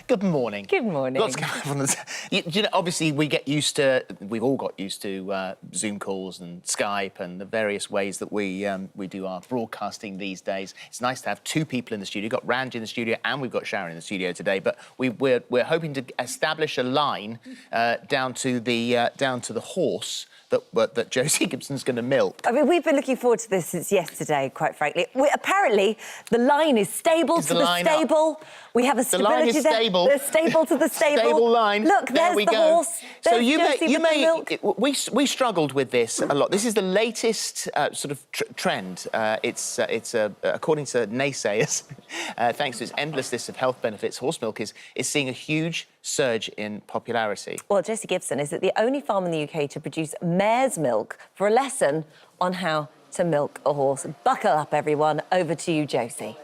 Good morning. Good morning. What's going on? You know, obviously, we've all got used to Zoom calls and Skype and the various ways that we do our broadcasting these days. It's nice to have two people in the studio. We've got Ranj in the studio and we've got Sharon in the studio today. But we're hoping to establish a line down to the horse that Josie Gibson's going to milk. I mean, we've been looking forward to this since yesterday, quite frankly. Apparently, the line is stable to the stable. We have a stability line is there. stable. The stable to the stable. Stable line. Look, there's the horse. So There's we struggled with this a lot. This is the latest sort of trend. It's according to neigh-sayers, thanks to its endless list of health benefits, horse milk is seeing a huge surge in popularity. Well, Josie Gibson is the only farm in the UK to produce mare's milk for a lesson on how to milk a horse. Buckle up, everyone. Over to you, Josie.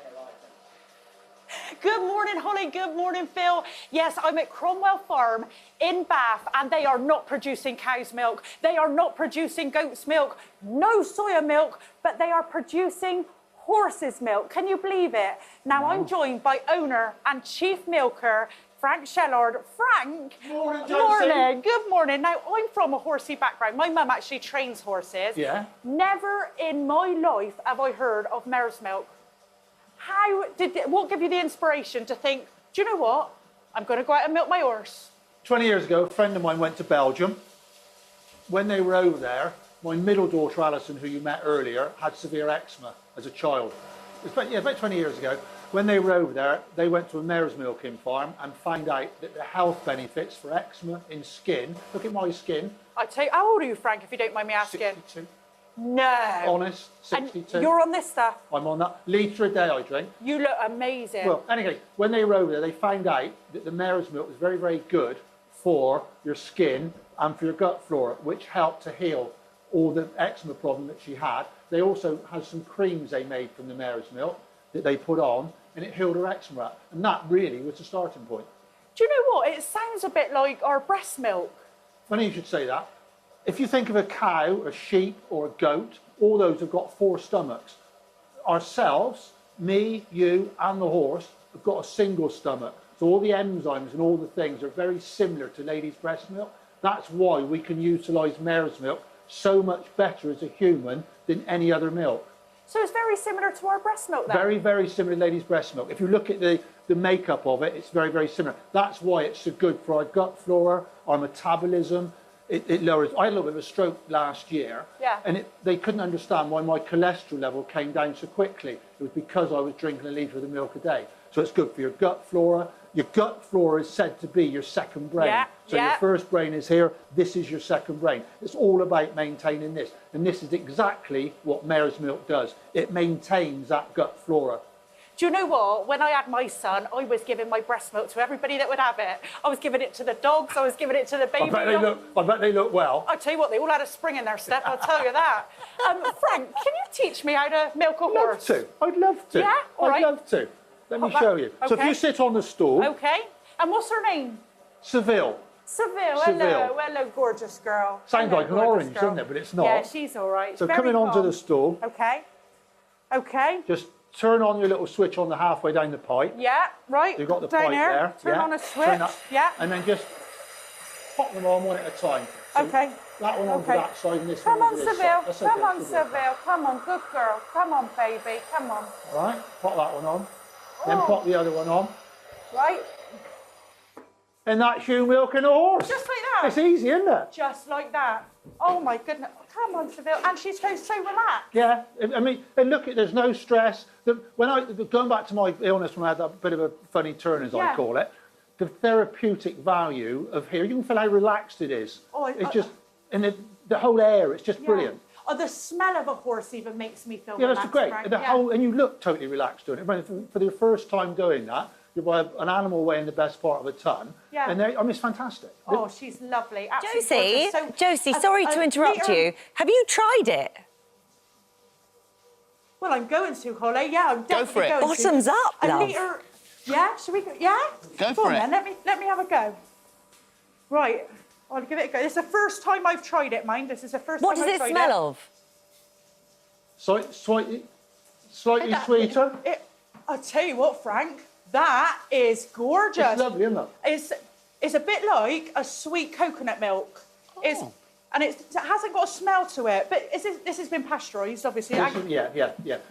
Good morning, Holly. Good morning, Phil. Yes, I'm at Cromwell Farm in Bath, and they are not producing cow's milk. They are not producing goat's milk, no soya milk, but they are producing horse's milk. Can you believe it? Now, I'm joined by owner and chief milker, Frank Shellard. Frank. Morning, Josie. Morning. Good morning. Now, I'm from a horsey background. My mum actually trains horses. Yeah. Never in my life have I heard of mare's milk. What gave you the inspiration to think, do you know what? I'm going to go out and milk my horse. 20 years ago, a friend of mine went to Belgium. When they were over there, my middle daughter, Alison, who you met earlier, had severe eczema as a child. It was about 20 years ago. When they were over there, they went to a mare's milking farm and found out that the health benefits for eczema in skin. Look at my skin. I tell you, how old are you, Frank, if you don't mind me asking? 62. No. Honest, 62. And you're on this stuff? I'm on that. Litre a day I drink. You look amazing. Well, anyway, when they were over there, they found out that the mare's milk was very, very good for your skin and for your gut flora, which helped to heal all the eczema problem that she had. They also had some creams they made from the mare's milk that they put on, and it healed her eczema. And that really was the starting point. Do you know what? It sounds a bit like our breast milk. Funny you should say that. If you think of a cow, a sheep, or a goat, all those have got 4 stomachs. Ourselves, me, you, and the horse have got a single stomach. So all the enzymes and all the things are very similar to ladies' breast milk. That's why we can utilise mare's milk so much better as a human than any other milk. So it's very similar to our breast milk then? Very, very similar to ladies' breast milk. If you look at the makeup of it, it's very, very similar. That's why it's so good for our gut flora, our metabolism. It lowers. I had a little bit of a stroke last year, yeah. And they couldn't understand why my cholesterol level came down so quickly. It was because I was drinking a litre of the milk a day. So it's good for your gut flora. Your gut flora is said to be your second brain. Yeah, so your first brain is here, this is your second brain. It's all about maintaining this. And this is exactly what mare's milk does. It maintains that gut flora. Do you know what? When I had my son, I was giving my breast milk to everybody that would have it. I was giving it to the dogs, I was giving it to the baby. I bet they look well. I tell you what, they all had a spring in their step, I'll tell you that. Frank, can you teach me how to milk a horse? I'd love to. Yeah? All right. I'd love to. Let me show you. Okay. So if you sit on the stool. Okay. And what's her name? Seville. Seville. Hello, gorgeous girl. Sounds like an orange, doesn't it? But it's not. Yeah, she's all right. So coming onto the stool. Okay. Okay. Just turn on your little switch on the halfway down the pipe. Yeah, right. You've got the down pipe here. there. Turn on a switch. Yeah. And then just pop them on one at a time. So okay. That one onto that side and this Come one on, onto this Seville. side. Come on, Seville. Come on, good girl. Come on, baby. Come on. All right. Pop that one on. Then pop the other one on. Right. And that's you milking a horse. Just like that? It's easy, isn't it? Just like that. Oh, my goodness. Come on, Seville. And she's so relaxed. Yeah. I mean, and look, there's no stress. Going back to my illness when I had that bit of a funny turn, as I call it, the therapeutic value of here, you can feel how relaxed it is. Oh, it's just, and the whole air, it's just brilliant. Oh, the smell of a horse even makes me feel relaxed. Yeah, that's great. Right? And you look totally relaxed doing it. For the first time doing that, you're by an animal weighing the best part of a ton. Yeah. And I mean, it's fantastic. Oh, she's lovely. Absolutely Josie, sorry to interrupt you. Have you tried it? Well, I'm going to, Holly. Yeah, I'm definitely going to. Bottoms up, love. Litre. Yeah, should we go? Yeah? Go for it. Then. Let me have a go. Right. I'll give it a go. This is the first time I've tried it, mind. This is the first time I've tried it. What does it smell of? Slightly sweeter. I'll tell you what, Frank, That is gorgeous. It's lovely, isn't it? It's a bit like a sweet coconut milk. Oh. And it hasn't got a smell to it, but this has been pasteurised, obviously. Yeah.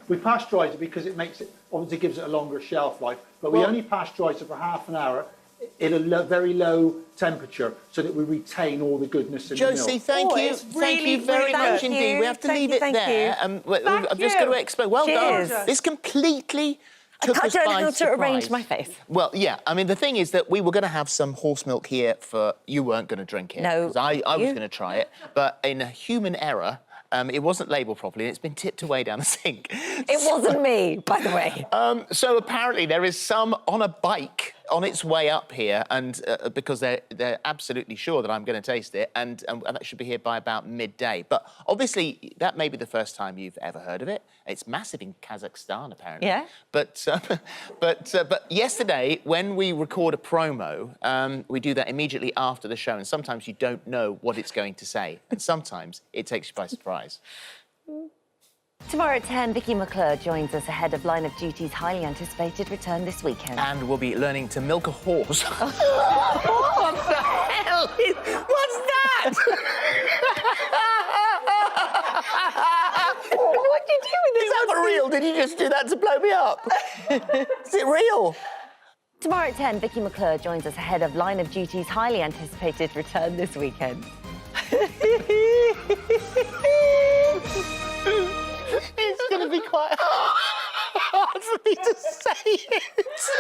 We pasteurise it because it makes it, obviously gives it a longer shelf life, but we only pasteurise it for half an hour at a very low temperature so that we retain all the goodness in the milk. Josie, thank you. It's Thank really, you very really much good. indeed. We have to leave it there. I've just got to explain. Well Cheers. done. This completely took I us don't by know how to surprise. arrange my face. Well, yeah. I mean, the thing is that we were going to have some horse milk here for... You weren't going to drink it. No, 'cause I was you. going to try it. But in a human error, it wasn't labelled properly and it's been tipped away down the sink. It wasn't me, by the way. So apparently there is some on a bike on its way up here, and because they're absolutely sure that I'm going to taste it, and that should be here by about midday. But obviously that may be the first time you've ever heard of it. It's massive in Kazakhstan, apparently. Yeah. But yesterday, when we record a promo, we do that immediately after the show, and sometimes you don't know what it's going to say, and sometimes it takes you by surprise. Tomorrow at 10, Vicky McClure joins us ahead of Line of Duty's highly anticipated return this weekend. And we'll be learning to milk a horse. What the hell? What's that? What did you do with this? Is that for real? Did you just do that to blow me up? Is it real? Tomorrow at 10, Vicky McClure joins us ahead of Line of Duty's highly anticipated return this weekend. It's going to be quite hard for me to say it. Because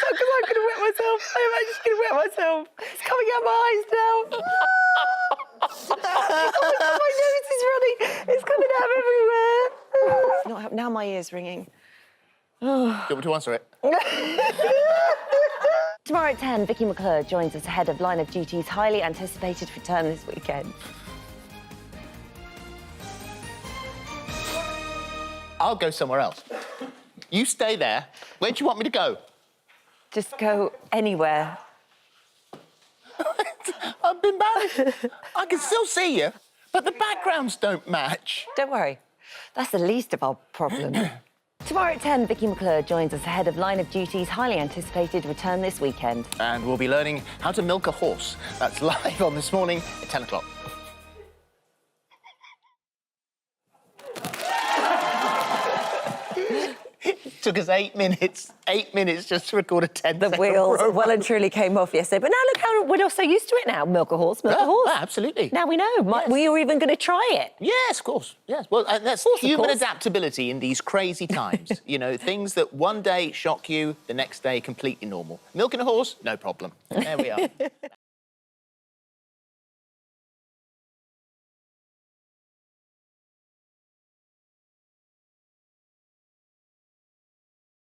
I'm going to wet myself. I'm just going to wet myself. It's coming out my eyes now. Oh my God, my nose is running. It's coming out everywhere. It's not, now my ear's ringing. Do you want me to answer it? Tomorrow at 10, Vicky McClure joins us ahead of Line of Duty's highly anticipated return this weekend. I'll go somewhere else. You stay there. Where do you want me to go? Just go anywhere. I've been banished. I can still see you, but the backgrounds don't match. Don't worry. That's the least of our problems. Tomorrow at 10, Vicky McClure joins us ahead of Line of Duty's highly anticipated return this weekend. And we'll be learning how to milk a horse. That's live on This Morning at 10 o'clock. It took us 8 minutes just to record a 10-second The wheels promo. well and truly came off yesterday. But now look how we're so used to it now. Milk a horse, milk a horse. Absolutely. Now we know. We were even going to try it. Yes, of course. Yes. Well, that's of human course. adaptability in these crazy times. You know, things that one day shock you, the next day completely normal. Milking a horse, no problem. There we are.